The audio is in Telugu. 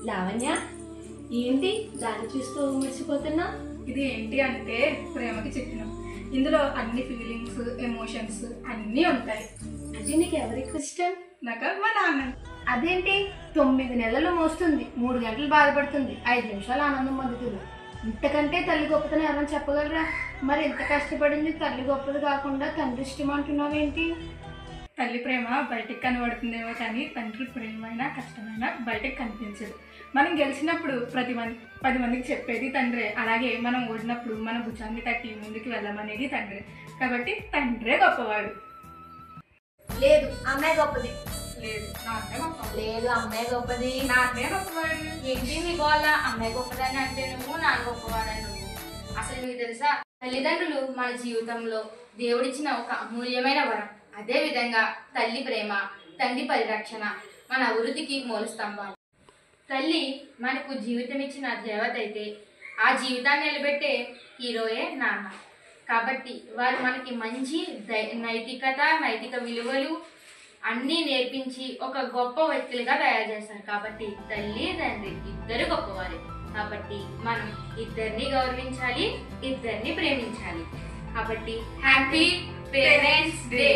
లావణ్య, ఏంటి దాన్ని చూస్తూ మురిసిపోతున్నా? ఇది ఏంటి అంటే ప్రేమకి చిహ్నం. ఇందులో అన్ని ఫీలింగ్స్, ఎమోషన్స్ అన్నీ ఉంటాయి. అంటే నీకు ఎవరికి ఇష్టం? నాకు మా నాన్న. అదేంటి 9 నెలలు మోస్తుంది, 3 గంటలు బాధపడుతుంది, 5 నిమిషాలు ఆనందం పొందుతుంది. ఇంతకంటే తల్లి గొప్పతనం ఎవరైనా చెప్పగలరా? మరి ఎంత కష్టపడింది తల్లి గొప్పది కాకుండా తండ్రి ఇష్టం అంటున్నావేంటి? తల్లి ప్రేమ బయటకు కనబడుతుందేమో కానీ తండ్రి ప్రేమైనా కష్టమైనా బయటకు కనిపించదు. మనం గెలిచినప్పుడు 10 మందికి చెప్పేది తండ్రే. అలాగే మనం ఓడినప్పుడు మన భుజాన్ని తట్టి ముందుకు వెళ్ళమనేది తండ్రే. కాబట్టి తండ్రే గొప్పవాడు. లేదు, అమ్మాయి గొప్పది. లేదు, నాన్నే గొప్పవాడు. లేదు, అమ్మాయి గొప్పది. నాన్నే గొప్పవాడు. ఏంటి మీ గోళ్ళ? అమ్మాయి గొప్పదని అంటే నువ్వు, నాన్న గొప్పవాడని నువ్వు. అసలు మీకు తెలుసా, తల్లిదండ్రులు మన జీవితంలో దేవుడిచ్చిన ఒక అమూల్యమైన వరం. అదే విధంగా తల్లి ప్రేమ, తండ్రి పరిరక్షణ మన అభివృద్ధికి మూల స్తంభాలు. తల్లి మనకు జీవితం ఇచ్చిన దేవత అయితే ఆ జీవితాన్ని నిలబెట్టే హీరోయే నాన్న. కాబట్టి వారు మనకి మంచి నైతిక విలువలు అన్నీ నేర్పించి ఒక గొప్ప వ్యక్తులుగా తయారు చేస్తారు. కాబట్టి తల్లి తండ్రి ఇద్దరు గొప్పవారే. కాబట్టి మనం ఇద్దరిని గౌరవించాలి, ఇద్దరిని ప్రేమించాలి. కాబట్టి హ్యాపీ పేరెంట్స్ డే.